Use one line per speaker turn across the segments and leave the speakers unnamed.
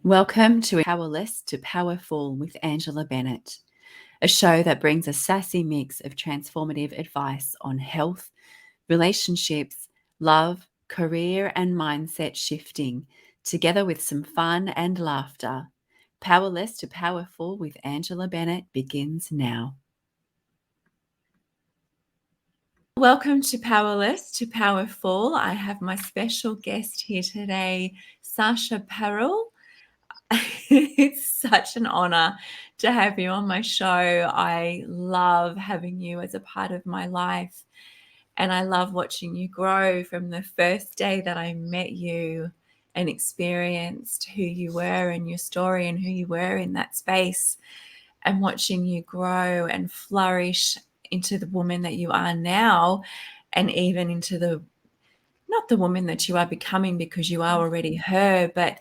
Welcome to Powerless to Powerful with Angela Bennett, a show that brings a sassy mix of transformative advice on health, relationships, love, career, and mindset shifting, together with some fun and laughter. Powerless to Powerful with Angela Bennett begins now. Welcome to Powerless to Powerful. I have my special guest here today, Sasha Parrell. It's such an honor to have you on my show. I love having you as a part of my life, and I love watching you grow from the first day that I met you and experienced who you were and your story and who you were in that space, and watching you grow and flourish into the woman that you are now, and even into not the woman that you are becoming, because you are already her, but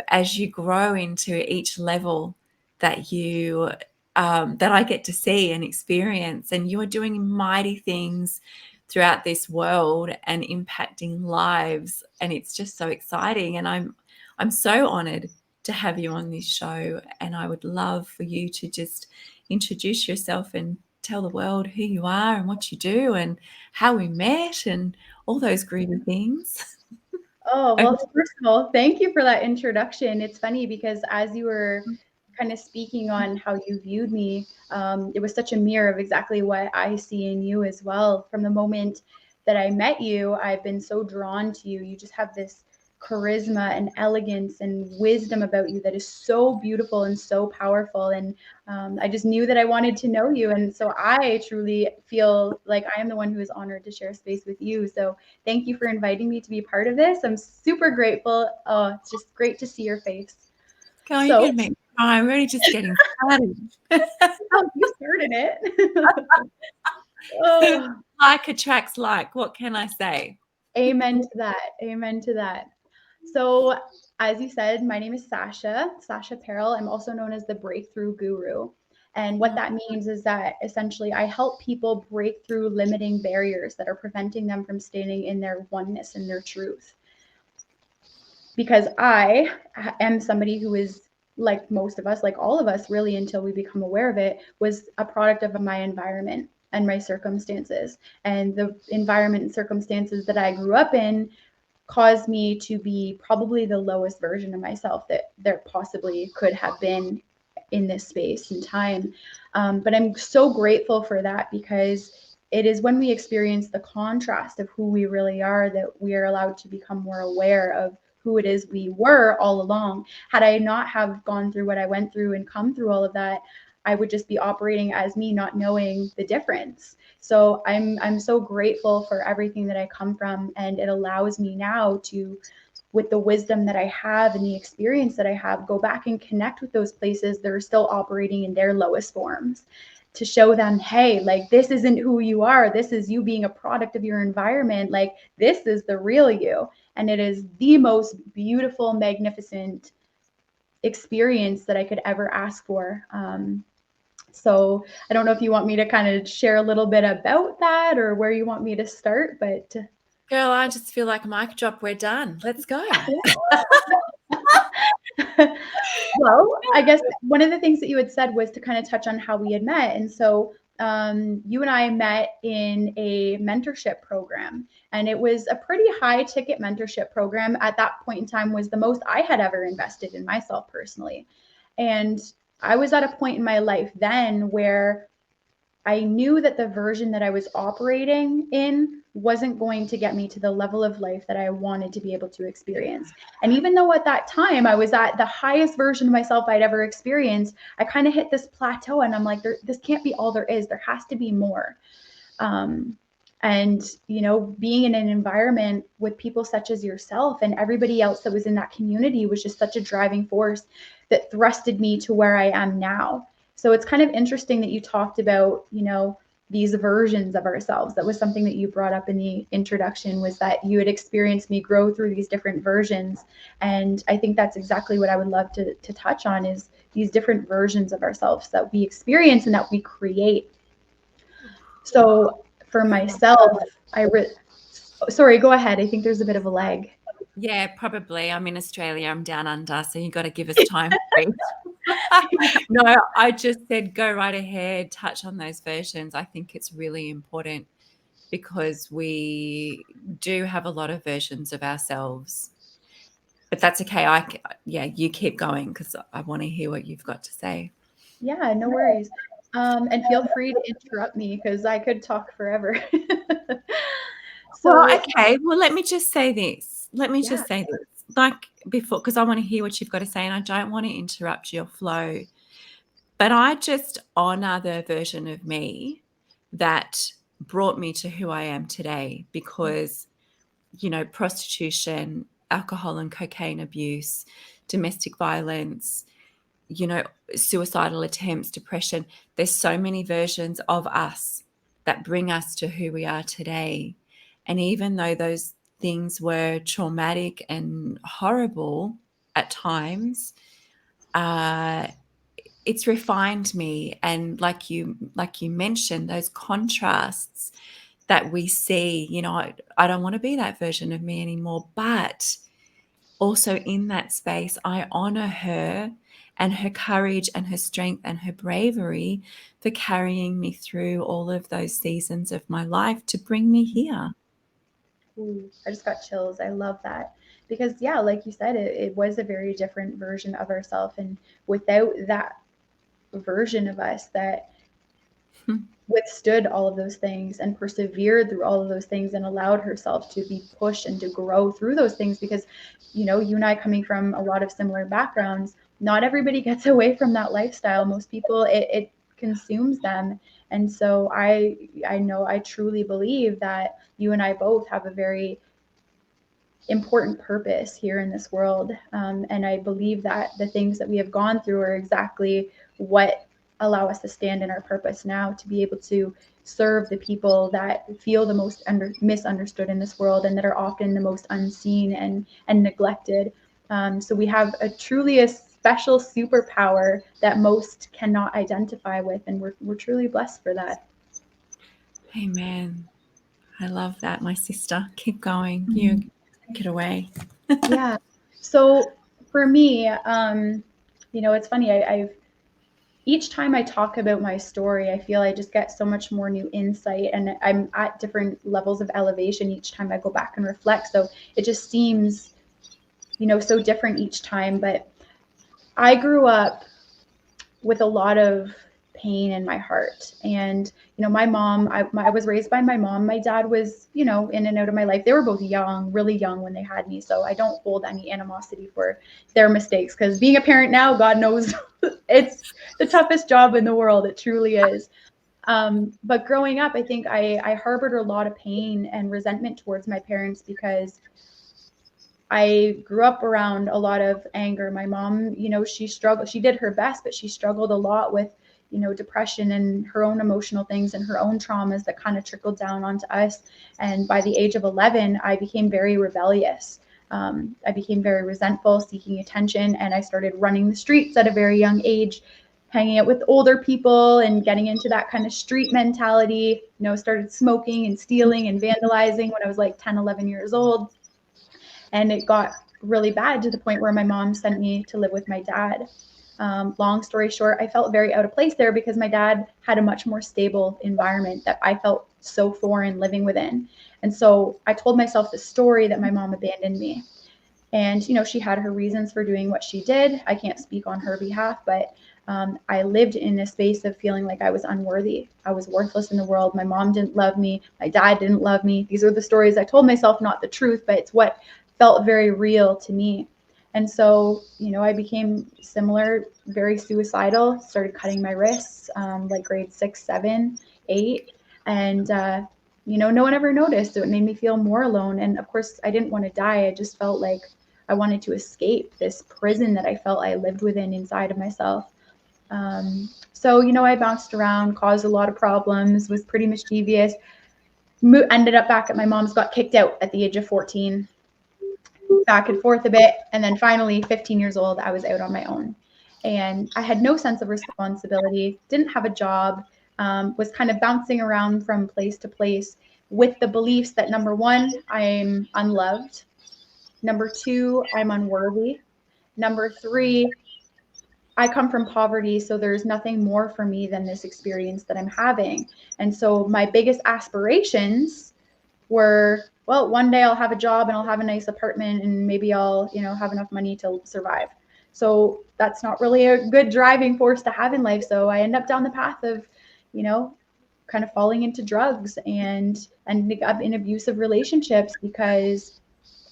as you grow into each level that you that I get to see and experience, and you are doing mighty things throughout this world and impacting lives, and it's just so exciting. And I'm so honored to have you on this show, and I would love for you to just introduce yourself and tell the world who you are and what you do and how we met and all those groovy things.
Oh, well, first of all, thank you for that introduction. It's funny because as you were kind of speaking on how you viewed me, it was such a mirror of exactly what I see in you as well. From the moment that I met you, I've been so drawn to you. You just have this charisma and elegance and wisdom about you that is so beautiful and so powerful. And I just knew that I wanted to know you. And so I truly feel like I am the one who is honored to share space with you. So thank you for inviting me to be part of this. I'm super grateful. Oh, it's just great to see your face.
Girl, you can make me cry. I'm really just getting started.
Oh, you started it.
Oh. Like attracts like. What can I say?
Amen to that. Amen to that. So, as you said, my name is Sasha Parrell. I'm also known as the Breakthrough Guru. And what that means is that essentially I help people break through limiting barriers that are preventing them from standing in their oneness and their truth. Because I am somebody who is, like most of us, like all of us really, until we become aware of it, was a product of my environment and my circumstances. And the environment and circumstances that I grew up in caused me to be probably the lowest version of myself that there possibly could have been in this space and time. But I'm so grateful for that, because it is when we experience the contrast of who we really are that we are allowed to become more aware of who it is we were all along. Had I not have gone through what I went through and come through all of that, I would just be operating as me, not knowing the difference. So I'm so grateful for everything that I come from, and it allows me now to, with the wisdom that I have and the experience that I have, go back and connect with those places that are still operating in their lowest forms, to show them, hey, like, this isn't who you are. This is you being a product of your environment. Like, this is the real you. And it is the most beautiful, magnificent experience that I could ever ask for. So I don't know if you want me to kind of share a little bit about that or where you want me to start, but
girl, I just feel like a mic drop. We're done. Let's go.
Well, I guess one of the things that you had said was to kind of touch on how we had met. And so you and I met in a mentorship program, and it was a pretty high ticket mentorship program. At that point in time was the most I had ever invested in myself personally. And I was at a point in my life then where I knew that the version that I was operating in wasn't going to get me to the level of life that I wanted to be able to experience. And even though at that time I was at the highest version of myself I'd ever experienced, I kind of hit this plateau, and I'm like, this can't be all there is. There has to be more. And, you know, being in an environment with people such as yourself and everybody else that was in that community was just such a driving force that thrusted me to where I am now. So it's kind of interesting that you talked about, you know, these versions of ourselves. That was something that you brought up in the introduction, was that you had experienced me grow through these different versions. And I think that's exactly what I would love to touch on, is these different versions of ourselves that we experience and that we create. So for myself, sorry, go ahead. I think there's a bit of a lag.
Yeah, probably. I'm in Australia, I'm down under, so you got to give us time to read. No, I just said go right ahead, touch on those versions. I think it's really important because we do have a lot of versions of ourselves. But that's okay. Yeah, you keep going because I want to hear what you've got to say.
Yeah, no worries. And feel free to interrupt me because I could talk forever.
Well,
So,
okay. Well, let me just say this. Let me
yeah.
just say this. Like before, because I want to hear what you've got to say and I don't want to interrupt your flow. But I just honor the version of me that brought me to who I am today because, prostitution, alcohol and cocaine abuse, domestic violence, suicidal attempts, depression. There's so many versions of us that bring us to who we are today. And even though those things were traumatic and horrible at times, uh, it's refined me. And like you mentioned, those contrasts that we see, I don't want to be that version of me anymore. But also in that space, I honor her and her courage and her strength and her bravery for carrying me through all of those seasons of my life to bring me here.
Ooh, I just got chills. I love that. Because, yeah, like you said, it was a very different version of ourselves. And without that version of us that withstood all of those things and persevered through all of those things and allowed herself to be pushed and to grow through those things, because you and I, coming from a lot of similar backgrounds, not everybody gets away from that lifestyle. Most people, it consumes them. And so I know, I truly believe that you and I both have a very important purpose here in this world. And I believe that the things that we have gone through are exactly what allow us to stand in our purpose now, to be able to serve the people that feel the most misunderstood in this world and that are often the most unseen and neglected. So we have a special superpower that most cannot identify with, and we're truly blessed for that.
Amen. I love that, my sister. Keep going. You take it away.
Yeah. So for me, it's funny. I've each time I talk about my story, I feel I just get so much more new insight, and I'm at different levels of elevation each time I go back and reflect. So it just seems, so different each time. But I grew up with a lot of pain in my heart. And, my mom, I was raised by my mom. My dad was, in and out of my life. They were both young, really young when they had me. So I don't hold any animosity for their mistakes, because being a parent now, God knows, it's the toughest job in the world. It truly is. But growing up, I think I harbored a lot of pain and resentment towards my parents because I grew up around a lot of anger. My mom, she struggled. She did her best, but she struggled a lot with, depression and her own emotional things and her own traumas that kind of trickled down onto us. And by the age of 11, I became very rebellious. I became very resentful, seeking attention, and I started running the streets at a very young age, hanging out with older people and getting into that kind of street mentality. Started smoking and stealing and vandalizing when I was like 10, 11 years old. And it got really bad to the point where my mom sent me to live with my dad. Long story short, I felt very out of place there because my dad had a much more stable environment that I felt so foreign living within. And so I told myself the story that my mom abandoned me. And, she had her reasons for doing what she did. I can't speak on her behalf, but I lived in a space of feeling like I was unworthy. I was worthless in the world. My mom didn't love me. My dad didn't love me. These are the stories I told myself, not the truth, but it's what felt very real to me. And so, I became similar, very suicidal, started cutting my wrists, like grade 6, 7, 8. And, no one ever noticed. So it made me feel more alone. And of course, I didn't want to die. I just felt like I wanted to escape this prison that I felt I lived within inside of myself. So, I bounced around, caused a lot of problems, was pretty mischievous, ended up back at my mom's, got kicked out at the age of 14, back and forth a bit. And then finally, 15 years old, I was out on my own. And I had no sense of responsibility, didn't have a job, was kind of bouncing around from place to place with the beliefs that, number one, I'm unloved. Number two, I'm unworthy. Number three, I come from poverty, so there's nothing more for me than this experience that I'm having. And so my biggest aspirations were, well, one day I'll have a job and I'll have a nice apartment and maybe I'll, have enough money to survive. So that's not really a good driving force to have in life. So I end up down the path of, you know, kind of falling into drugs and ending up in abusive relationships because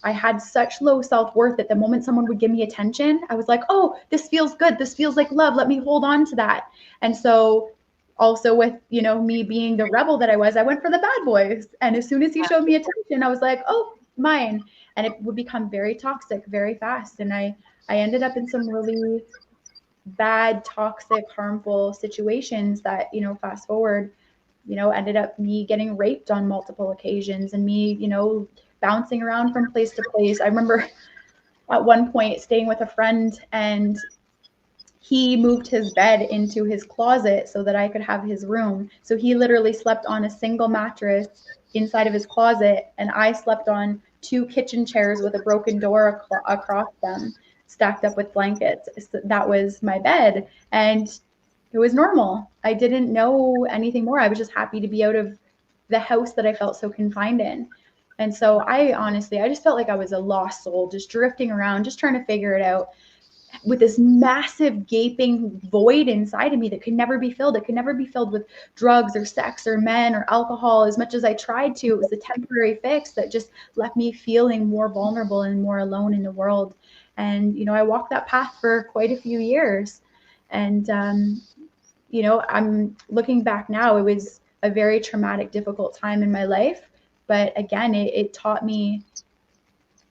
I had such low self worth that the moment someone would give me attention, I was like, oh, this feels good. This feels like love. Let me hold on to that. And so, also with, me being the rebel that I was, I went for the bad boys. And as soon as he showed me attention, I was like, oh, mine. And it would become very toxic very fast. And I ended up in some really bad, toxic, harmful situations that, fast forward, ended up me getting raped on multiple occasions and me, bouncing around from place to place. I remember at one point staying with a friend and he moved his bed into his closet so that I could have his room. So he literally slept on a single mattress inside of his closet, and I slept on two kitchen chairs with a broken door across them, stacked up with blankets. So that was my bed. And it was normal. I didn't know anything more. I was just happy to be out of the house that I felt so confined in. And so I just felt like I was a lost soul, just drifting around, just trying to figure it out with this massive gaping void inside of me that could never be filled. It could never be filled with drugs or sex or men or alcohol. As much as I tried to, it was a temporary fix that just left me feeling more vulnerable and more alone in the world. And, I walked that path for quite a few years. And, I'm looking back now, it was a very traumatic, difficult time in my life. But again, it taught me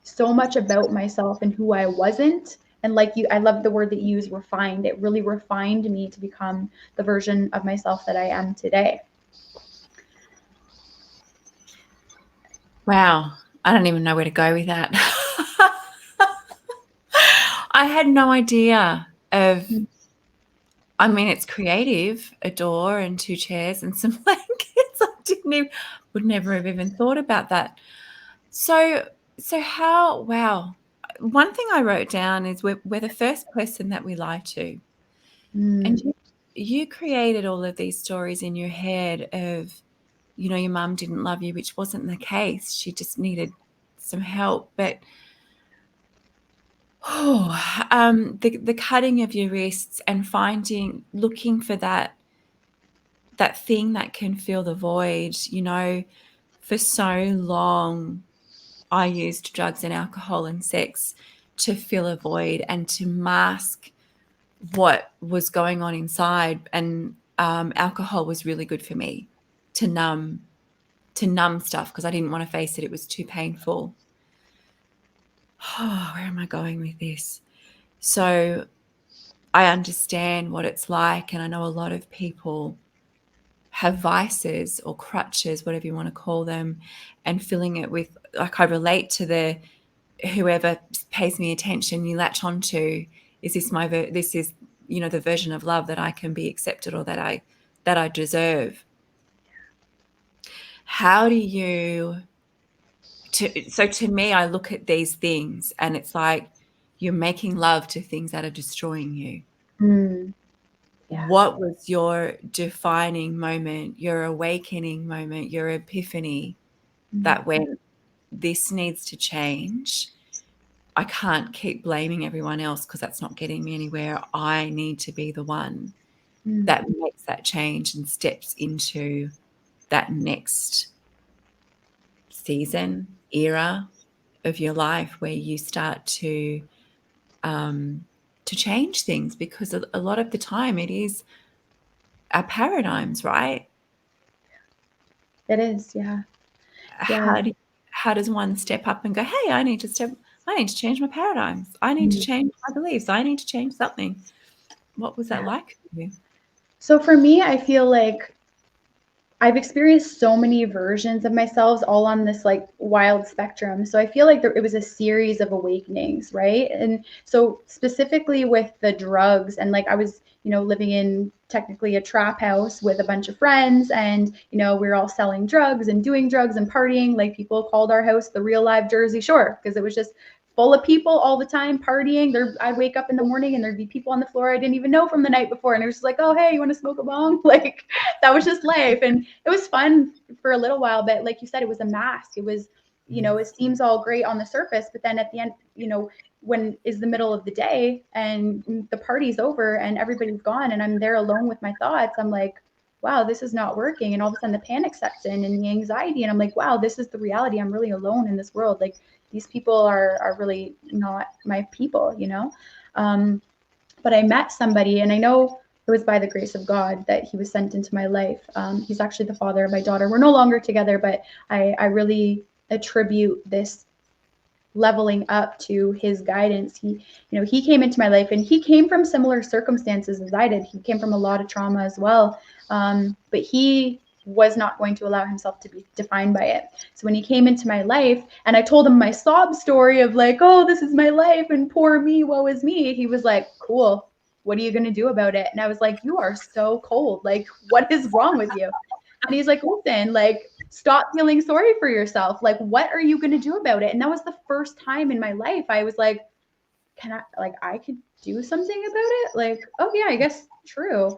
so much about myself and who I wasn't. And like you, I love the word that you use, refined. It really refined me to become the version of myself that I am today.
Wow. I don't even know where to go with that. I had no idea of, I mean, it's creative, a door and two chairs and some blankets. Would never have even thought about that. So, how, wow. One thing I wrote down is we're the first person that we lie to. And
Mm,
you created all of these stories in your head of, your mum didn't love you, which wasn't the case. She just needed some help. But the cutting of your wrists and looking for that thing that can fill the void. For so long, I used drugs and alcohol and sex to fill a void and to mask what was going on inside. And alcohol was really good for me to numb stuff because I didn't want to face it. It was too painful. Oh, where am I going with this? So I understand what it's like, and I know a lot of people have vices or crutches, whatever you want to call them, and filling it with, like, I relate to the whoever pays me attention, you latch onto, is this this is, the version of love that I can be accepted or that I deserve. How do you so to me, I look at these things and it's like you're making love to things that are destroying you.
mm, yeah.
What was your defining moment, your awakening moment, your epiphany
Mm,
that when this needs to change? I can't keep blaming everyone else because that's not getting me anywhere. I need to be the one
mm,
that makes that change and steps into that next season, era of your life where you start to change things, because a lot of the time it is our paradigms, right?
it is. Yeah. Yeah.
How does one step up and go, hey, I need to change my paradigms. I need to
Mm.
change my beliefs. I need to change something. What was that
Yeah.
like for you?
So for me, I feel like I've experienced so many versions of myself all on this like wild spectrum. So I feel like it was a series of awakenings, right? And so specifically with the drugs and like I was, living in technically a trap house with a bunch of friends and, we were all selling drugs and doing drugs and partying. Like people called our house the real live Jersey Shore because it was just full of people all the time partying. I'd wake up in the morning and there'd be people on the floor I didn't even know from the night before. And it was just like, oh, hey, you want to smoke a bong? Like, that was just life. And it was fun for a little while. But like you said, it was a mask. It was, it seems all great on the surface. But then at the end, when is the middle of the day and the party's over and everybody's gone and I'm there alone with my thoughts, I'm like, wow, this is not working. And all of a sudden the panic sets in and the anxiety. And I'm like, wow, this is the reality. I'm really alone in this world. Like, these people are really not my people, But I met somebody, and I know it was by the grace of God that he was sent into my life. He's actually the father of my daughter. We're no longer together, but I really attribute this leveling up to his guidance. He came into my life, and he came from similar circumstances as I did. He came from a lot of trauma as well, but he was not going to allow himself to be defined by it. So when he came into my life and I told him my sob story of like, oh, this is my life and poor me, woe is me, he was like, cool, what are you going to do about it? And I was like, you are so cold. Like, what is wrong with you? And he's like, listen, like, stop feeling sorry for yourself. Like, what are you going to do about it? And that was the first time in my life I was like, I could do something about it? Like, oh yeah, I guess true.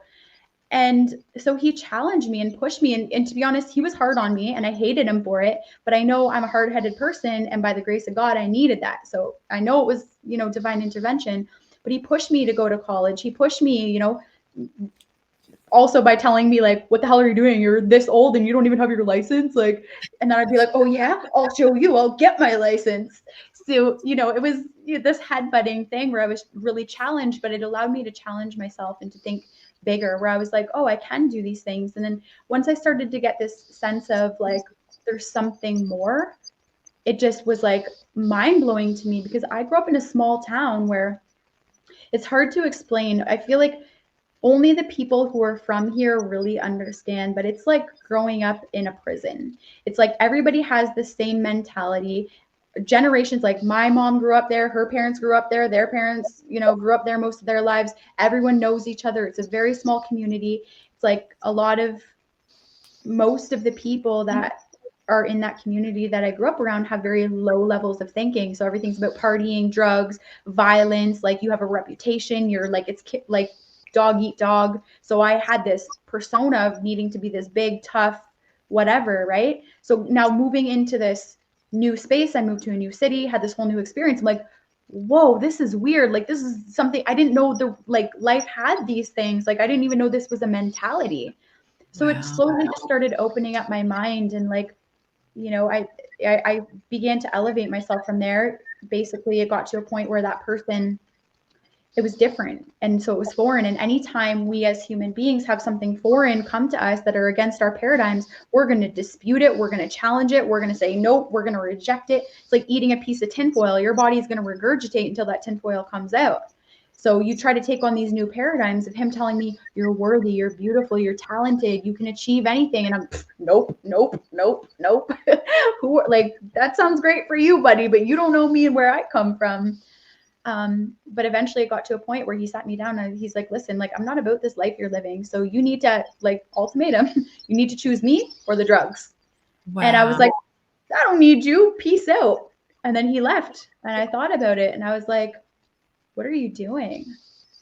And so he challenged me and pushed me. And to be honest, he was hard on me and I hated him for it. But I know I'm a hard-headed person. And by the grace of God, I needed that. So I know it was, divine intervention. But he pushed me to go to college. He pushed me, also by telling me like, what the hell are you doing? You're this old and you don't even have your license. Like, and then I'd be like, oh yeah, I'll show you, I'll get my license. So, it was this headbutting thing where I was really challenged, but it allowed me to challenge myself and to think bigger, where I was like, oh, I can do these things. And then once I started to get this sense of like, there's something more, it just was like mind blowing to me, because I grew up in a small town where it's hard to explain. I feel like only the people who are from here really understand, but it's like growing up in a prison. It's like everybody has the same mentality. Generations, like my mom grew up there, her parents grew up there, their parents, grew up there most of their lives. Everyone knows each other. It's a very small community. It's like most of the people that are in that community that I grew up around have very low levels of thinking. So everything's about partying, drugs, violence. Like, you have a reputation. You're like, it's like dog eat dog. So I had this persona of needing to be this big, tough, whatever, right? So now moving into this new space, I moved to a new city, had this whole new experience. I'm like, whoa, this is weird. Like, this is something I didn't know life had these things. Like, I didn't even know this was a mentality. So it
Wow.
slowly just started opening up my mind, and like, I began to elevate myself from there. Basically, it got to a point where that person, it was different. And so it was foreign. And anytime we as human beings have something foreign come to us that are against our paradigms, we're going to dispute it. We're going to challenge it. We're going to say, nope, we're going to reject it. It's like eating a piece of tinfoil. Your body is going to regurgitate until that tinfoil comes out. So you try to take on these new paradigms of him telling me, you're worthy, you're beautiful, you're talented, you can achieve anything. And I'm, nope, nope, nope, nope. Who, like, that sounds great for you, buddy, but you don't know me and where I come from. But eventually it got to a point where he sat me down and he's like, listen, like, I'm not about this life you're living. So you need to, like, ultimatum, you need to choose me or the drugs.
Wow.
And I was like, I don't need you. Peace out. And then he left and I thought about it and I was like, what are you doing?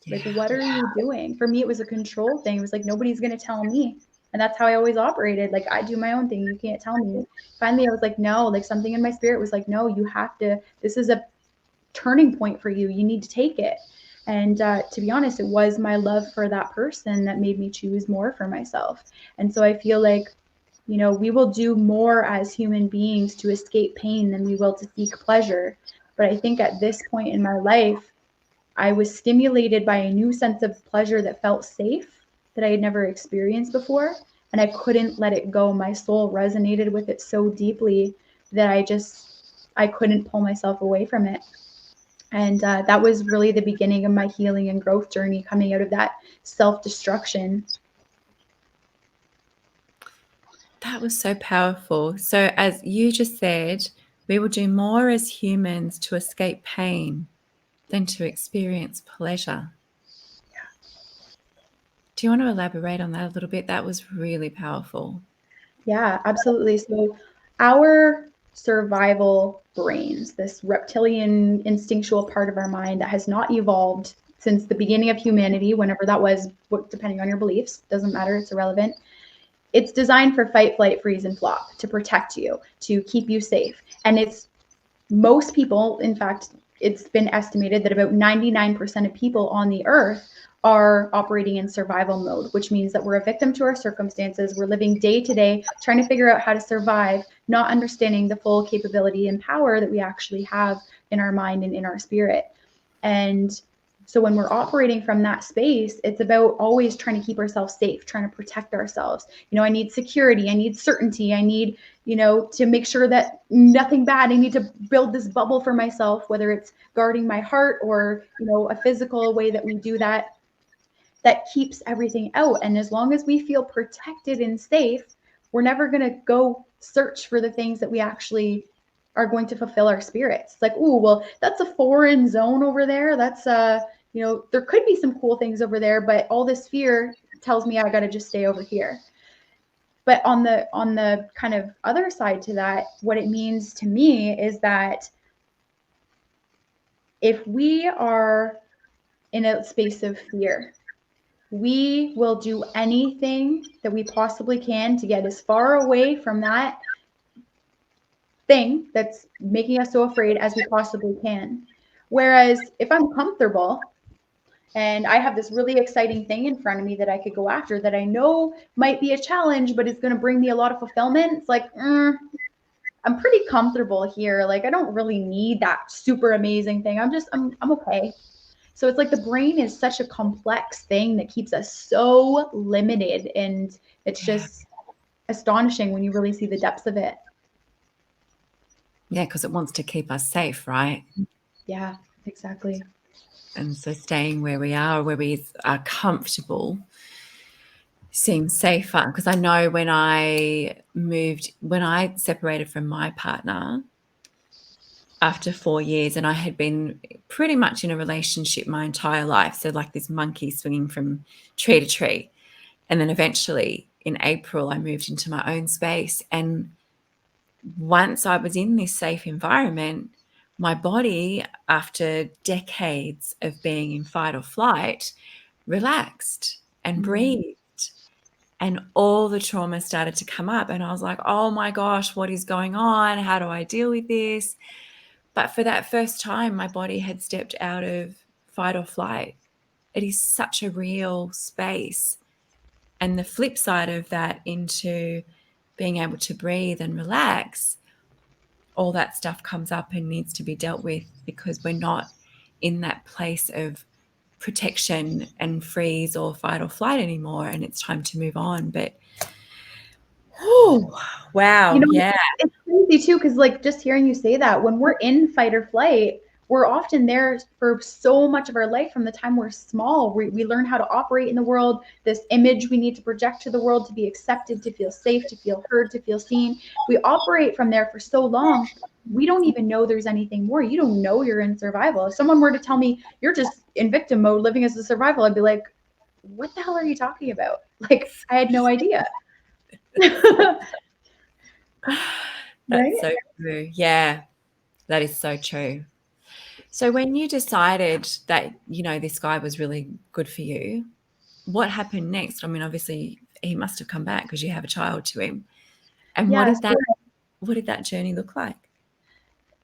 Like, what are you doing? For me, it was a control thing. It was like, nobody's going to tell me. And that's how I always operated. Like, I do my own thing. You can't tell me. Finally, I was like, no, like, something in my spirit was like, no, you have to, this is a turning point for you. You need to take it. And to be honest, it was my love for that person that made me choose more for myself. And so I feel like, we will do more as human beings to escape pain than we will to seek pleasure. But I think at this point in my life, I was stimulated by a new sense of pleasure that felt safe, that I had never experienced before. And I couldn't let it go. My soul resonated with it so deeply that I couldn't pull myself away from it. And that was really the beginning of my healing and growth journey, coming out of that self-destruction.
That was so powerful. So, as you just said, we will do more as humans to escape pain than to experience pleasure. Do you want to elaborate on that a little bit? That was really powerful.
Yeah, absolutely. So our survival brains, this reptilian instinctual part of our mind that has not evolved since the beginning of humanity, whenever that was, depending on your beliefs, doesn't matter, it's irrelevant. It's designed for fight, flight, freeze, and flop, to protect you, to keep you safe. And it's most people, in fact, it's been estimated that about 99% of people on the earth are operating in survival mode, which means that we're a victim to our circumstances. We're living day to day, trying to figure out how to survive, not understanding the full capability and power that we actually have in our mind and in our spirit. And so when we're operating from that space, it's about always trying to keep ourselves safe, trying to protect ourselves. I need security, I need certainty, I need, to make sure that nothing bad, I need to build this bubble for myself, whether it's guarding my heart or, a physical way that we do that keeps everything out. And as long as we feel protected and safe, we're never going to go search for the things that we actually are going to fulfill our spirits. Like, oh, well, that's a foreign zone over there. That's there could be some cool things over there, but all this fear tells me I got to just stay over here. But on the kind of other side to that, what it means to me is that if we are in a space of fear, we will do anything that we possibly can to get as far away from that thing that's making us so afraid as we possibly can. Whereas if I'm comfortable and I have this really exciting thing in front of me that I could go after that I know might be a challenge, but it's going to bring me a lot of fulfillment, it's like, I'm pretty comfortable here. Like, I don't really need that super amazing thing. I'm okay. So it's like the brain is such a complex thing that keeps us so limited. And it's just astonishing when you really see the depths of it.
Yeah, because it wants to keep us safe, right?
Yeah, exactly.
And so staying where we are comfortable seems safer. Because I know when I separated from my partner after 4 years, and I had been pretty much in a relationship my entire life. So like this monkey swinging from tree to tree. And then eventually in April, I moved into my own space. And once I was in this safe environment, my body, after decades of being in fight or flight, relaxed and breathed. And all the trauma started to come up. And I was like, oh my gosh, what is going on? How do I deal with this? But for that first time, my body had stepped out of fight or flight. It is such a real space. And the flip side of that into being able to breathe and relax, all that stuff comes up and needs to be dealt with because we're not in that place of protection and freeze or fight or flight anymore, and it's time to move on. But wow, yeah.
It's crazy too, because like just hearing you say that, when we're in fight or flight, we're often there for so much of our life from the time we're small. We learn how to operate in the world, this image we need to project to the world to be accepted, to feel safe, to feel heard, to feel seen. We operate from there for so long. We don't even know there's anything more. You don't know you're in survival. If someone were to tell me you're just in victim mode living as a survival, I'd be like, what the hell are you talking about? Like, I had no idea.
That's
Right?
so true. Yeah, that is so true. So when you decided that, this guy was really good for you, what happened next? I mean, obviously he must have come back because you have a child to him. And
Yeah.
what did that journey look like?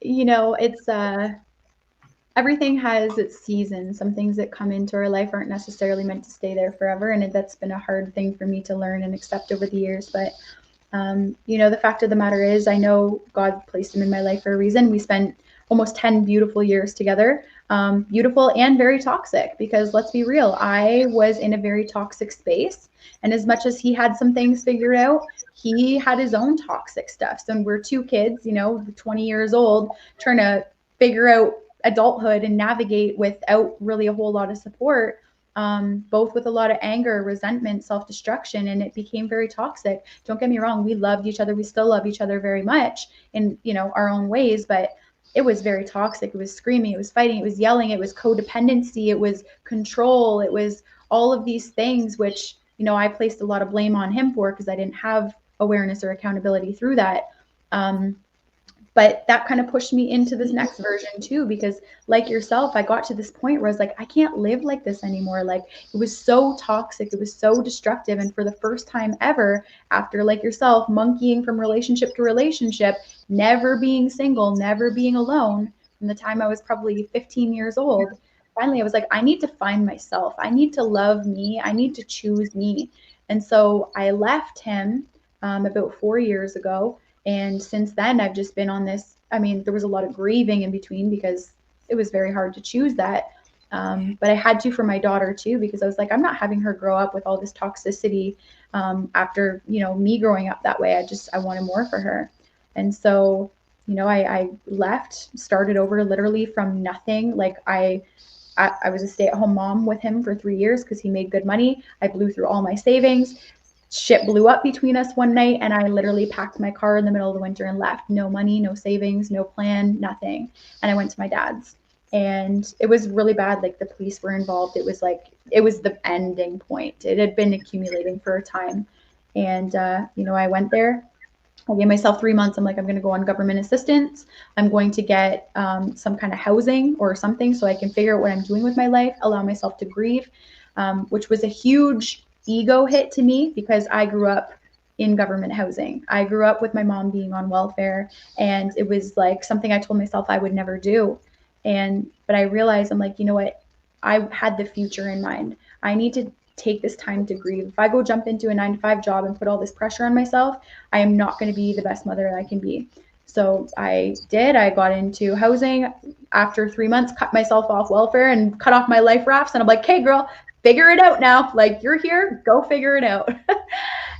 It's everything has its season. Some things that come into our life aren't necessarily meant to stay there forever, and that's been a hard thing for me to learn and accept over the years. But the fact of the matter is, I know God placed him in my life for a reason. We spent almost 10 beautiful years together, beautiful and very toxic, because let's be real, I was in a very toxic space. And as much as he had some things figured out, he had his own toxic stuff. So we're two kids, 20 years old, trying to figure out adulthood and navigate without really a whole lot of support. Both with a lot of anger, resentment, self-destruction, and it became very toxic. Don't get me wrong, we loved each other. We still love each other very much in, our own ways, but it was very toxic. It was screaming, it was fighting, it was yelling, it was codependency, it was control, it was all of these things, which, I placed a lot of blame on him for because I didn't have awareness or accountability through that. But that kind of pushed me into this next version too, because like yourself, I got to this point where I was like, I can't live like this anymore. Like it was so toxic, it was so destructive. And for the first time ever, after like yourself, monkeying from relationship to relationship, never being single, never being alone, from the time I was probably 15 years old, finally I was like, I need to find myself. I need to love me. I need to choose me. And so I left him about 4 years ago. And since then, I've just been on this. I mean, there was a lot of grieving in between because it was very hard to choose that. But I had to for my daughter too, because I was like, I'm not having her grow up with all this toxicity after, me growing up that way. I wanted more for her. And so, I left, started over literally from nothing. Like I was a stay-at-home mom with him for 3 years because he made good money. I blew through all my savings. Shit blew up between us one night, and I literally packed my car in the middle of the winter and left. No money, no savings, no plan, nothing. And I went to my dad's. And it was really bad. Like the police were involved. It was the ending point. It had been accumulating for a time. And, I went there. I gave myself 3 months. I'm like, I'm going to go on government assistance. I'm going to get some kind of housing or something so I can figure out what I'm doing with my life, allow myself to grieve, which was a huge ego hit to me because I grew up in government housing. I grew up with my mom being on welfare, and it was like something I told myself I would never do. But I realized I'm like, you know what? I had the future in mind. I need to take this time to grieve. If I go jump into a 9 to 5 job and put all this pressure on myself, I am not going to be the best mother I can be. So I did. I got into housing. After 3 months, cut myself off welfare and cut off my life rafts. And I'm like, hey, girl, figure it out now. Like, you're here, go figure it out.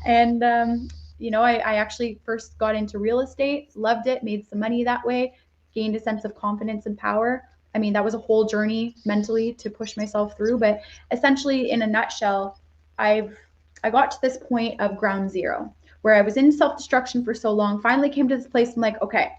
And, I actually first got into real estate, loved it, made some money that way, gained a sense of confidence and power. I mean, that was a whole journey mentally to push myself through. But essentially, in a nutshell, I got to this point of ground zero where I was in self destruction for so long. Finally, came to this place. I'm like, okay,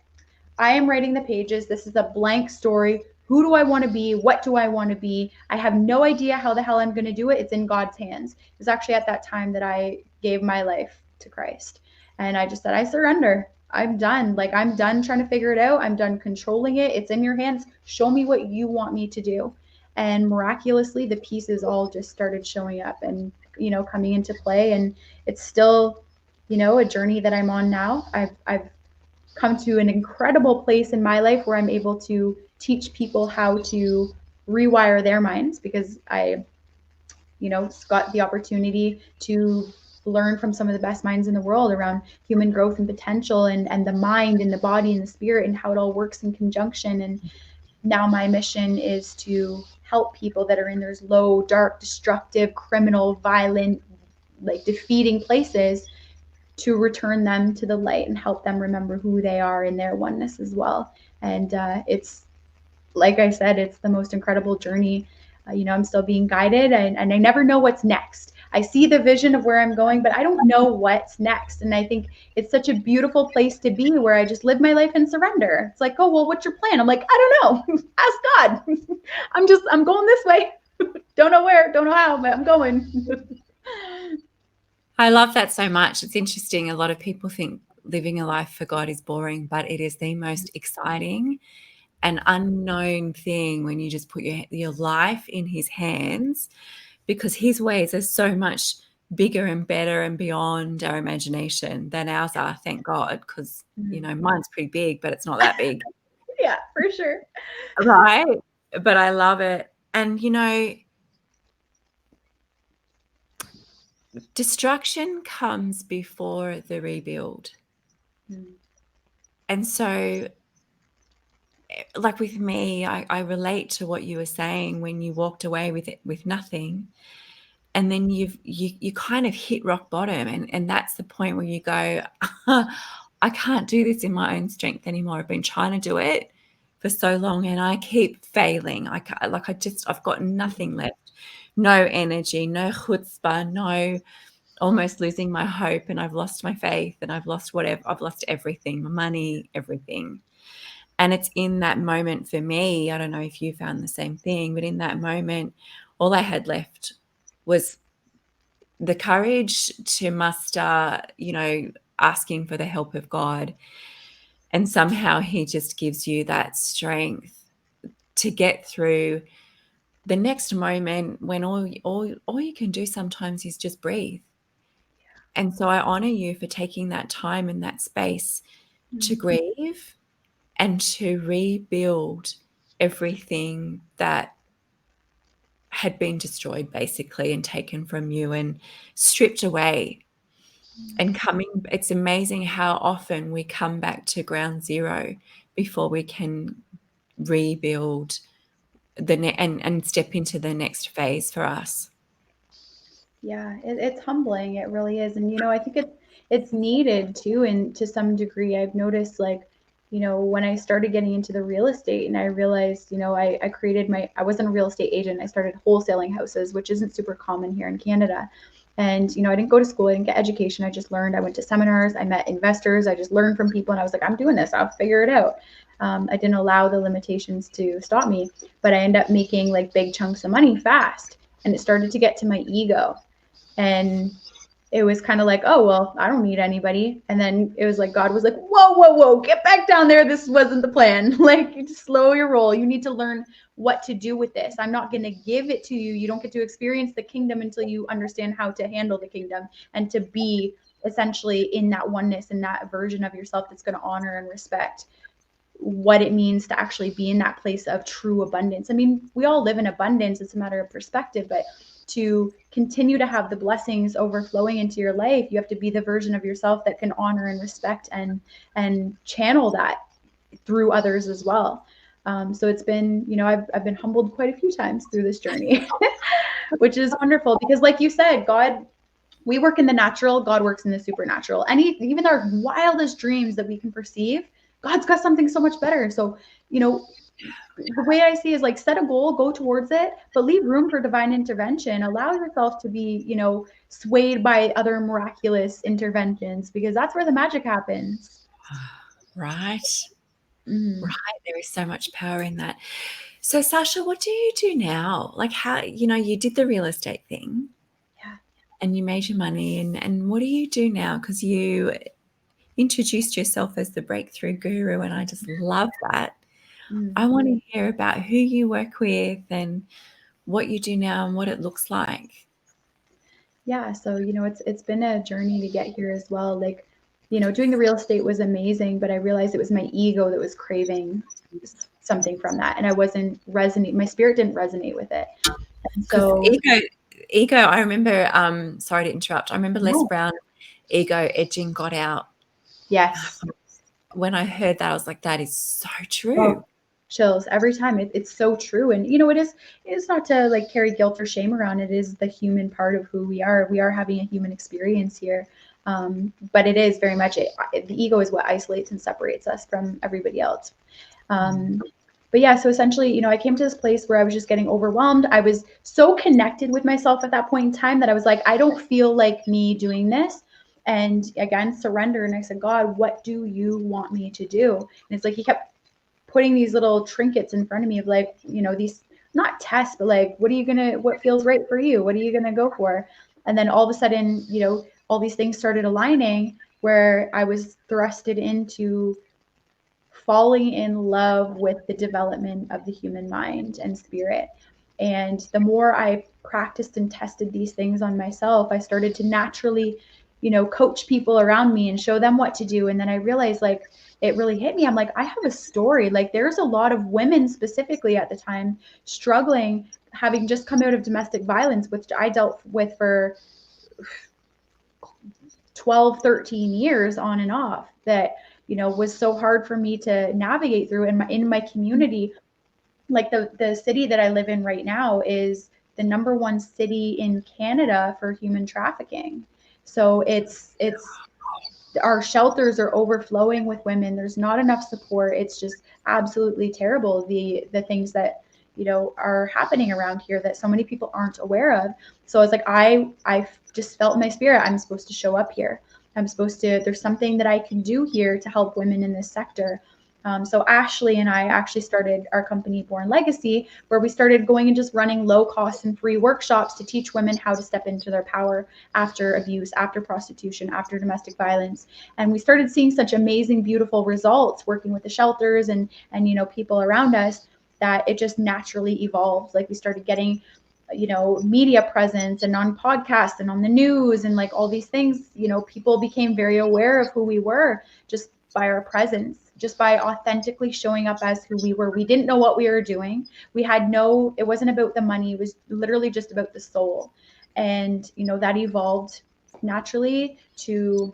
I am writing the pages. This is a blank story. Who do I want to be? What do I want to be? I have no idea how the hell I'm going to do it. It's in God's hands. It was actually at that time that I gave my life to Christ. And I just said, I surrender. I'm done. Like, I'm done trying to figure it out. I'm done controlling it. It's in your hands. Show me what you want me to do. And miraculously, the pieces all just started showing up and, coming into play. And it's still, a journey that I'm on now. I've come to an incredible place in my life where I'm able to teach people how to rewire their minds because I, got the opportunity to learn from some of the best minds in the world around human growth and potential and the mind and the body and the spirit and how it all works in conjunction. And now my mission is to help people that are in those low, dark, destructive, criminal, violent, like defeating places to return them to the light and help them remember who they are in their oneness as well. And it's, like I said, it's the most incredible journey. I'm still being guided, and I never know what's next. I see the vision of where I'm going, but I don't know what's next. And I think it's such a beautiful place to be where I just live my life in surrender. It's like, oh, well, what's your plan? I'm like, I don't know. Ask God. I'm going this way. Don't know where, don't know how, but I'm going.
I love that so much. It's interesting. A lot of people think living a life for God is boring, but it is the most exciting and unknown thing when you just put your life in His hands, because His ways are so much bigger and better and beyond our imagination than ours are, thank God, because, mine's pretty big, but it's not that big.
Yeah, for sure.
Right? But I love it. And, destruction comes before the rebuild. And so, like with me, I relate to what you were saying when you walked away with nothing, and then you kind of hit rock bottom, and that's the point where you go, I can't do this in my own strength anymore. I've been trying to do it for so long, and I keep failing. I've got nothing left, no energy, no chutzpah, no, almost losing my hope, and I've lost my faith, and I've lost whatever. I've lost everything, my money, everything. And it's in that moment for me, I don't know if you found the same thing, but in that moment, all I had left was the courage to muster, asking for the help of God. And somehow he just gives you that strength to get through the next moment when all you can do sometimes is just breathe. And so I honor you for taking that time and that space to
Mm.
grieve and to rebuild everything that had been destroyed basically and taken from you and stripped away. And coming, it's amazing how often we come back to ground zero before we can rebuild and step into the next phase for us.
Yeah, it's humbling. It really is. And I think it's needed too. And to some degree, I've noticed like, when I started getting into the real estate and I realized, I created I wasn't a real estate agent. I started wholesaling houses, which isn't super common here in Canada. And, I didn't go to school. I didn't get education. I just learned. I went to seminars. I met investors. I just learned from people. And I was like, I'm doing this. I'll figure it out. I didn't allow the limitations to stop me, but I ended up making like big chunks of money fast. And it started to get to my ego. And it was kind of like, oh, well, I don't need anybody. And then it was like, God was like, whoa, whoa, whoa, get back down there. This wasn't the plan. Like, you just slow your roll. You need to learn what to do with this. I'm not going to give it to you. You don't get to experience the kingdom until you understand how to handle the kingdom and to be essentially in that oneness and that version of yourself that's going to honor and respect what it means to actually be in that place of true abundance. I mean, we all live in abundance. It's a matter of perspective, but to continue to have the blessings overflowing into your life, you have to be the version of yourself that can honor and respect and channel that through others as well. So it's been, I've been humbled quite a few times through this journey, which is wonderful because, like you said, God, we work in the natural, God works in the supernatural. And even our wildest dreams that we can perceive, God's got something so much better. So, the way I see is like set a goal, go towards it, but leave room for divine intervention. Allow yourself to be, swayed by other miraculous interventions because that's where the magic happens.
Right.
Mm,
Right. There is so much power in that. So, Sasha, what do you do now? Like, how, you did the real estate thing
yeah.
and you made your money, and what do you do now? Because you introduced yourself as the breakthrough guru, and I just love that.
Mm.
I want to hear about who you work with and what you do now and what it looks like.
Yeah, so it's been a journey to get here as well. Like, doing the real estate was amazing, but I realized it was my ego that was craving something from that, and I wasn't resonate. My spirit didn't resonate with it, and
Because
so
ego, I remember, sorry to interrupt, I remember Les
no.
Brown, ego edging got out.
Yes.
When I heard that, I was like, that is so
Oh,
true.
chills every time. It's so true, and it is not to like carry guilt or shame around. It is the human part of who we are. We are having a human experience here, but it is very much the ego is what isolates and separates us from everybody else.
Mm.
But yeah, so essentially, I came to this place where I was just getting overwhelmed. I was so connected with myself at that point in time that I was like, I don't feel like me doing this. And again, surrender. And I said, God, what do you want me to do? And it's like he kept putting these little trinkets in front of me of like, these not tests, but like, what feels right for you? What are you gonna go for? And then all of a sudden, all these things started aligning where I was thrusted into falling in love with the development of the human mind and spirit. And the more I practiced and tested these things on myself, I started to naturally, coach people around me and show them what to do. And then I realized like it really hit me. I'm like, I have a story. Like there's a lot of women specifically at the time struggling, having just come out of domestic violence, which I dealt with for 12, 13 years on and off that, was so hard for me to navigate through in my community. Like the city that I live in right now is the number one city in Canada for human trafficking. So it's our shelters are overflowing with women. There's not enough support. It's just absolutely terrible the things that are happening around here that so many people aren't aware of. So it's like I just felt in my spirit I'm supposed to show up here. I'm supposed to. There's something that I can do here to help women in this sector. So Ashley and I actually started our company Born Legacy, where we started going and just running low cost and free workshops to teach women how to step into their power after abuse, after prostitution, after domestic violence. And we started seeing such amazing, beautiful results working with the shelters and people around us, that it just naturally evolved. Like we started getting media presence and on podcasts and on the news and like all these things. People became very aware of who we were just by our presence, just by authentically showing up as who we were. We didn't know what we were doing. It wasn't about the money. It was literally just about the soul. And that evolved naturally to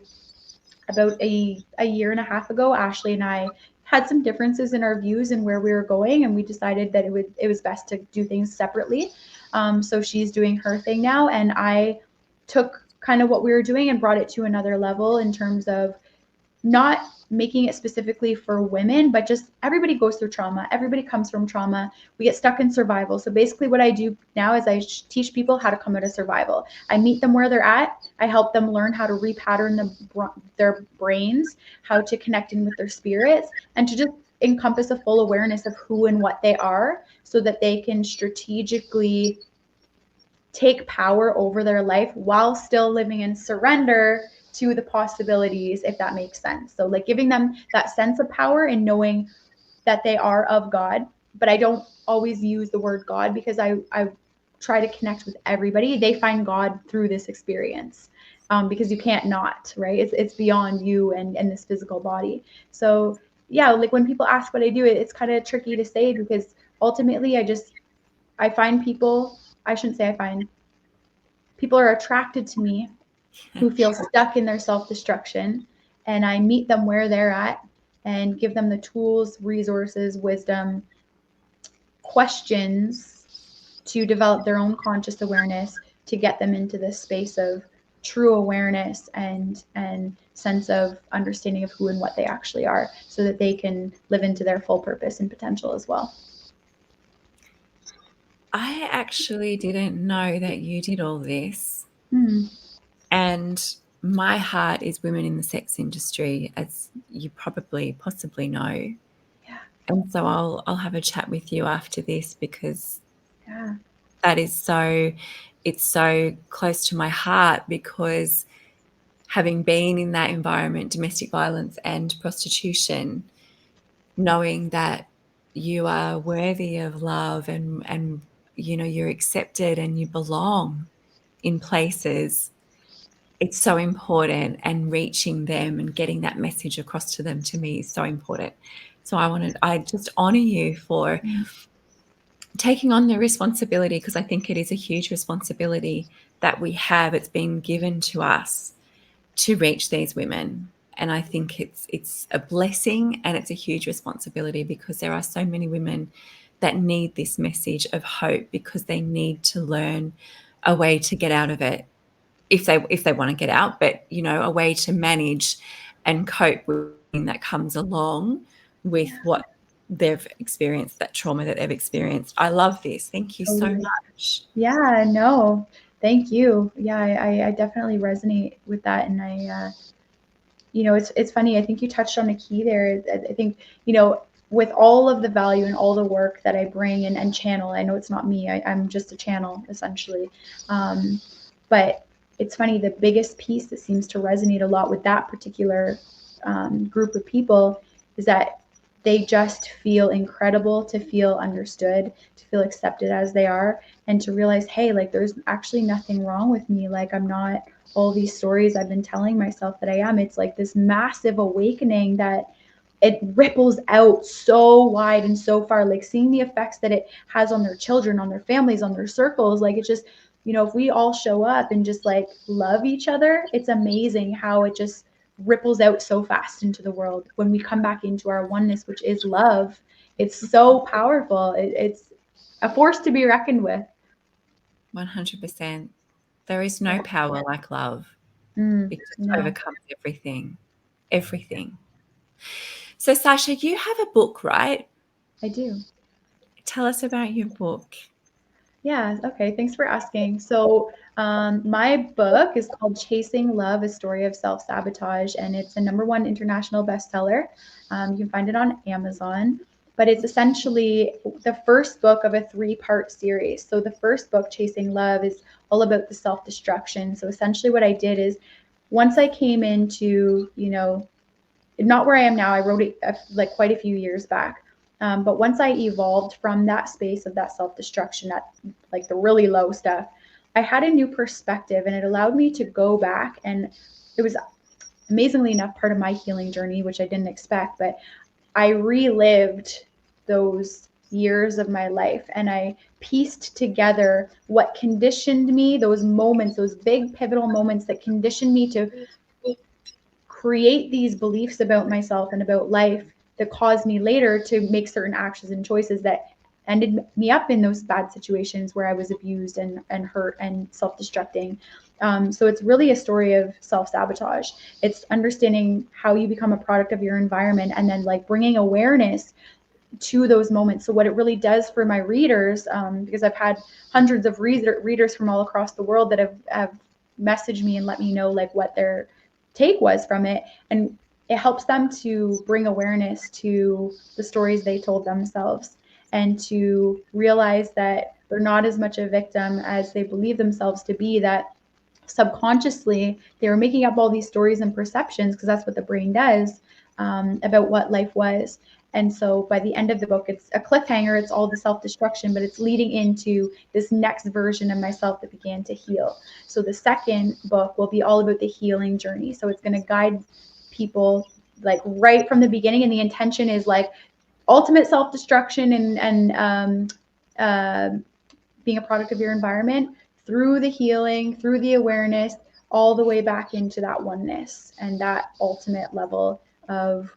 about a year and a half ago. Ashley and I had some differences in our views and where we were going, and we decided that it was best to do things separately. So she's doing her thing now, and I took kind of what we were doing and brought it to another level in terms of not making it specifically for women, but just everybody goes through trauma. Everybody comes from trauma. We get stuck in survival. So basically, what I do now is I teach people how to come out of survival. I meet them where they're at. I help them learn how to repattern their brains, how to connect in with their spirits, and to just encompass a full awareness of who and what they are so that they can strategically take power over their life while still living in surrender to the possibilities, if that makes sense. So like giving them that sense of power and knowing that they are of God. But I don't always use the word God because I try to connect with everybody. They find God through this experience. Because you can't not, right? It's beyond you and this physical body. So yeah, like when people ask what I do, it's kind of tricky to say because ultimately I find people, I shouldn't say I find, people are attracted to me who feel stuck in their self-destruction, and I meet them where they're at and give them the tools, resources, wisdom, questions to develop their own conscious awareness to get them into this space of true awareness and sense of understanding of who and what they actually are so that they can live into their full purpose and potential as well.
I actually didn't know that you did all this.
Mm.
And my heart is women in the sex industry, as you probably possibly know.
Yeah.
And so I'll have a chat with you after this because
Yeah.
that is it's so close to my heart because having been in that environment, domestic violence and prostitution, knowing that you are worthy of love and you're accepted and you belong in places, it's so important, and reaching them and getting that message across to them, to me, is so important. So I just honor you for
Mm.
taking on the responsibility, because I think it is a huge responsibility that we have. It's been given to us to reach these women. And I think it's a blessing and it's a huge responsibility because there are so many women that need this message of hope because they need to learn a way to get out of it if they want to get out, but a way to manage and cope with that comes along with what they've experienced, that trauma that they've experienced. I love this. Thank you so
Totally.
much.
Yeah, no, thank you. Yeah, I definitely resonate with that. And it's funny. I think you touched on a key there. I think, with all of the value and all the work that I bring and channel, I know it's not me. I'm just a channel essentially. But it's funny, the biggest piece that seems to resonate a lot with that particular group of people is that they just feel incredible, to feel understood, to feel accepted as they are, and to realize, hey, like there's actually nothing wrong with me. Like I'm not all these stories I've been telling myself that I am. It's like this massive awakening that it ripples out so wide and so far, like seeing the effects that it has on their children, on their families, on their circles. Like it's just, if we all show up and just like love each other, it's amazing how it just ripples out so fast into the world when we come back into our oneness, which is love. It's so powerful. It's a force to be reckoned with.
100%. There is no
Yeah.
power like love. It just
No,
overcomes everything. Everything. So, Sasha, you have a book, right?
I do.
Tell us about your book.
Yeah, okay. Thanks for asking. So, my book is called Chasing Love, A Story of Self-Sabotage, and it's a number one international bestseller. You can find it on Amazon, but it's essentially the first book of a three-part series. So, the first book, Chasing Love, is all about the self-destruction. So, essentially, what I did is once I came into, not where I am now. I wrote it like quite a few years back. But once I evolved from that space of that self destruction, that like the really low stuff, I had a new perspective and it allowed me to go back. And it was amazingly enough part of my healing journey, which I didn't expect, but I relived those years of my life and I pieced together what conditioned me, those moments, those big pivotal moments that conditioned me to create these beliefs about myself and about life that caused me later to make certain actions and choices that ended me up in those bad situations where I was abused and hurt and self-destructing. So it's really a story of self-sabotage. It's understanding how you become a product of your environment and then like bringing awareness to those moments. So what it really does for my readers, because I've had hundreds of readers from all across the world that have messaged me and let me know like what their take was from it, and it helps them to bring awareness to the stories they told themselves and to realize that they're not as much a victim as they believe themselves to be, that subconsciously they were making up all these stories and perceptions because that's what the brain does, about what life was. And so by the end of the book, it's a cliffhanger. It's all the self-destruction, but it's leading into this next version of myself that began to heal. So the second book will be all about the healing journey. So it's going to guide people like right from the beginning. And the intention is like ultimate self-destruction and being a product of your environment, through the healing, through the awareness, all the way back into that oneness and that ultimate level of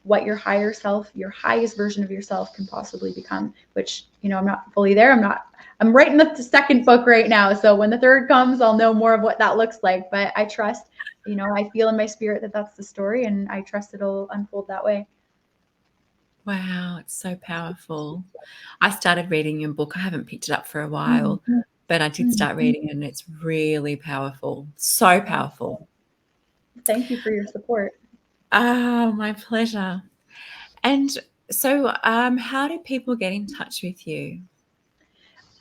what your higher self, your highest version of yourself can possibly become, which, I'm not fully there. I'm writing the second book right now. So when the third comes, I'll know more of what that looks like. But I trust, I feel in my spirit that that's the story and I trust it'll unfold that way.
Wow, it's so powerful. I started reading your book. I haven't picked it up for a while,
Mm-hmm.
but I did start reading it and it's really powerful. So powerful.
Thank you for your support.
Oh, my pleasure. And so, how do people get in touch with you?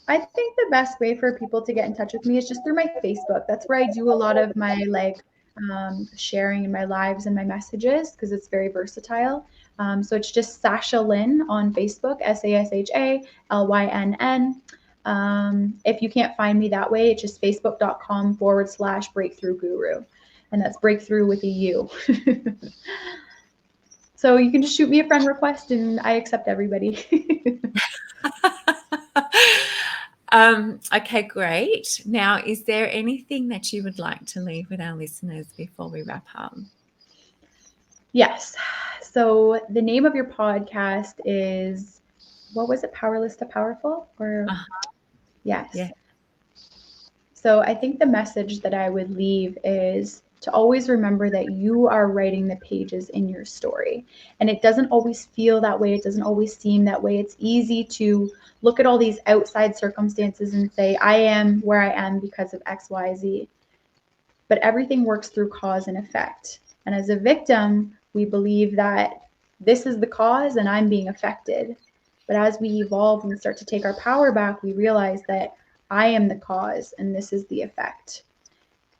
I think the best way for people to get in touch with me is just through my Facebook. That's where I do a lot of my sharing in my lives and my messages because it's very versatile. So it's just Sasha Lynn on Facebook, SashaLynn. If you can't find me that way, it's just facebook.com/breakthrough guru. And that's breakthrough with a U. So you can just shoot me a friend request and I accept everybody.
Okay, great. Now, is there anything that you would like to leave with our listeners before we wrap up?
Yes. So the name of your podcast is, what was it? Powerless to Powerful? Or
Yeah,
yes. So I think the message that I would leave is to always remember that you are writing the pages in your story. And it doesn't always feel that way. It doesn't always seem that way. It's easy to look at all these outside circumstances and say, I am where I am because of XYZ. But everything works through cause and effect. And as a victim, we believe that this is the cause and I'm being affected. But as we evolve and start to take our power back, we realize that I am the cause and this is the effect.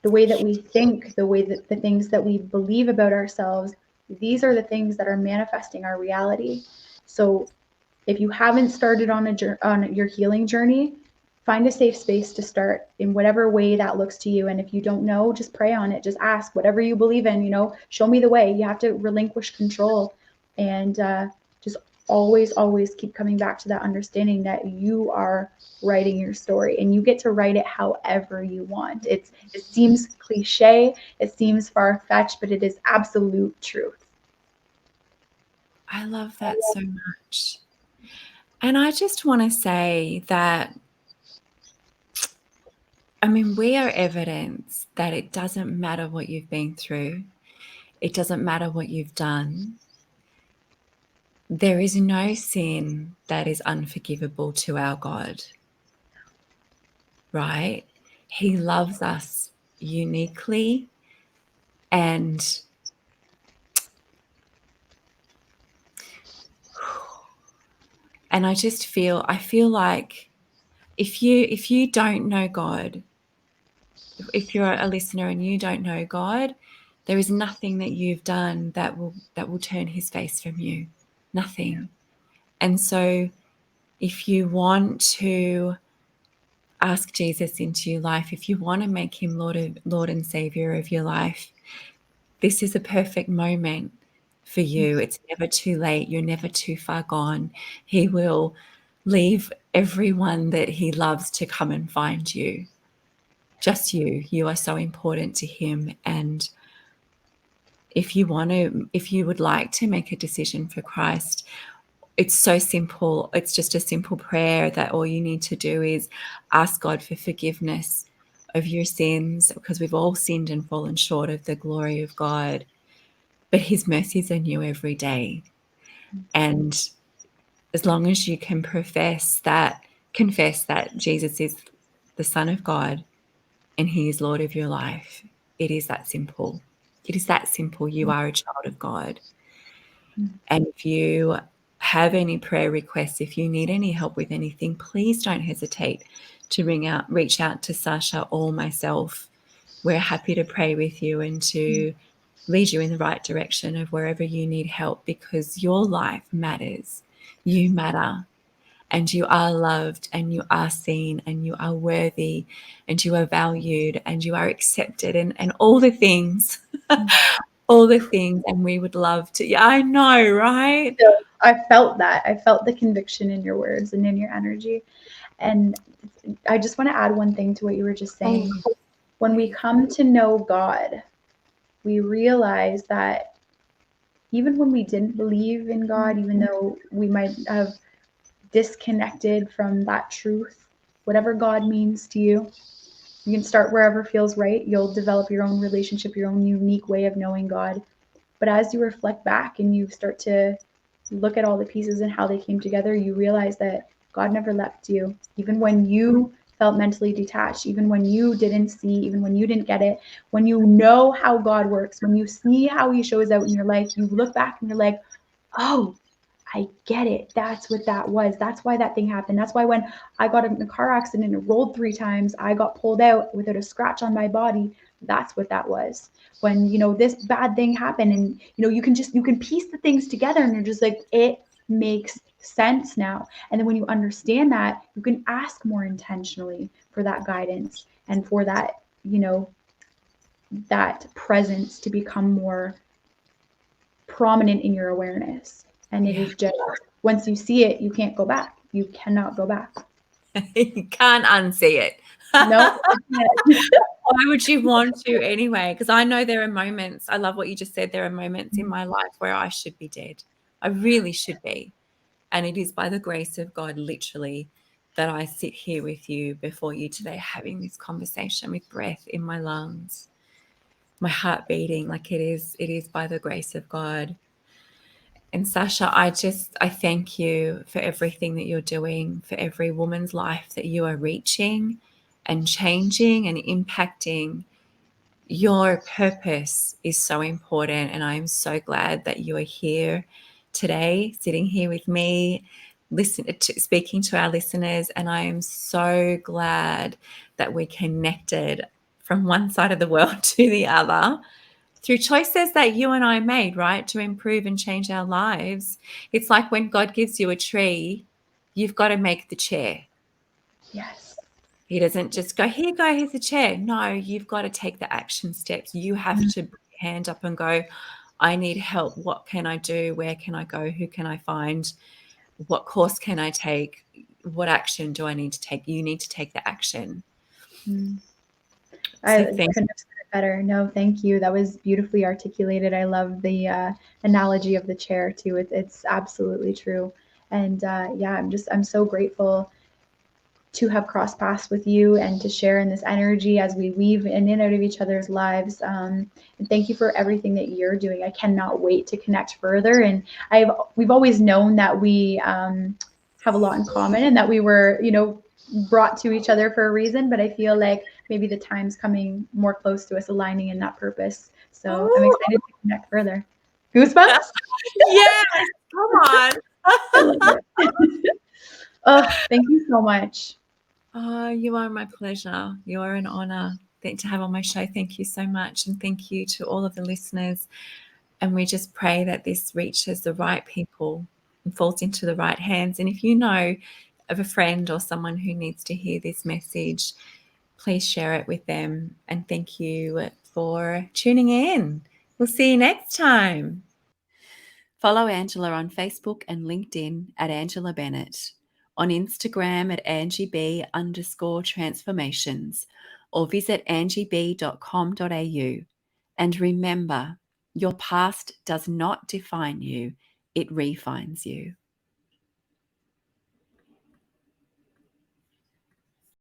The way that we think, the way that the things that we believe about ourselves, these are the things that are manifesting our reality. So if you haven't started on your healing journey, find a safe space to start in whatever way that looks to you. And if you don't know, just pray on it. Just ask whatever you believe in, show me the way. You have to relinquish control and just always keep coming back to that understanding that you are writing your story and you get to write it however you want. It seems cliche, it seems far-fetched, but it is absolute truth.
I love that so much. And I just want to say that, we are evidence that it doesn't matter what you've been through. It doesn't matter what you've done. There is no sin that is unforgivable to our God. right? He loves us uniquely, and I feel like if you don't know God, if you're a listener and you don't know God, there is nothing that you've done that will turn his face from you. Nothing. And so if you want to ask Jesus into your life, if you want to make him Lord and Savior of your life, this is a perfect moment for you. It's never too late. You're never too far gone. He will leave everyone that he loves to come and find you. Just you. You are so important to him. And if you would like to make a decision for Christ, it's so simple. It's just a simple prayer that all you need to do is ask God for forgiveness of your sins, because we've all sinned and fallen short of the glory of God. But his mercies are new every day. And as long as you can confess that Jesus is the Son of God and he is Lord of your life, it is that simple. It is that simple. You are a child of God. And if you have any prayer requests, if you need any help with anything, please don't hesitate to reach out to Sasha or myself. We're happy to pray with you and to lead you in the right direction of wherever you need help, because your life matters. You matter, and you are loved, and you are seen, and you are worthy, and you are valued, and you are accepted, and all the things. All the things. And we would love to. Yeah, I know, right?
So I felt that. I felt the conviction in your words and in your energy. And I just want to add one thing to what you were just
Oh,
saying. When we come to know God, we realize that even when we didn't believe in God, even though we might have disconnected from that truth, whatever God means to you, you can start wherever feels right. You'll develop your own relationship, your own unique way of knowing God. But as you reflect back and you start to look at all the pieces and how they came together, you realize that God never left you. Even when you felt mentally detached, even when you didn't see, even when you didn't get it, when you know how God works, when you see how he shows out in your life, you look back and you're like, oh, I get it. That's what that was. That's why that thing happened. That's why when I got in a car accident and rolled 3 times, I got pulled out without a scratch on my body. That's what that was. When, this bad thing happened and, you can piece the things together and you're just like, it makes sense now. And then when you understand that, you can ask more intentionally for that guidance and for that, that presence to become more prominent in your awareness. And it
yeah.
is just, once you see it, you can't go back. You cannot go back.
You can't unsee it.
No.
Why would you want to anyway? Because I know there are moments, I love what you just said. There are moments in my life where I should be dead. I really should be. And it is by the grace of God, literally, that I sit here with you before you today, having this conversation with breath in my lungs, my heart beating. Like it is by the grace of God. And Sasha, I thank you for everything that you're doing, for every woman's life that you are reaching and changing and impacting. Your purpose is so important, and I am so glad that you are here today, sitting here with me, speaking to our listeners. And I am so glad that we connected from one side of the world to the other through choices that you and I made, right, to improve and change our lives. It's like when God gives you a tree, you've got to make the chair.
Yes.
He doesn't just go, here you go, here's a chair. No, you've got to take the action steps. You have to put your hand up and go, I need help. What can I do? Where can I go? Who can I find? What course can I take? What action do I need to take? You need to take the action.
Mm. I
So
couldn't have said it better. No, thank you. That was beautifully articulated. I love the analogy of the chair too. It's absolutely true. And yeah, I'm so grateful to have crossed paths with you and to share in this energy as we weave in and out of each other's lives. And thank you for everything that you're doing. I cannot wait to connect further. And we've always known that we have a lot in common and that we were, brought to each other for a reason, but I feel like maybe the time's coming more close to us aligning in that purpose. So I'm
Oh,
excited to connect further. Goosebumps?
yes, come on.
I love it. Oh, thank you so much.
Oh, you are my pleasure. You are an honor to have on my show. Thank you so much. And thank you to all of the listeners. And we just pray that this reaches the right people and falls into the right hands. And if you know of a friend or someone who needs to hear this message, please share it with them. And thank you for tuning in. We'll see you next time. Follow Angela on Facebook and LinkedIn at Angela Bennett, on Instagram at AngieB_transformations, or visit angieb.com.au. And remember, your past does not define you, it refines you.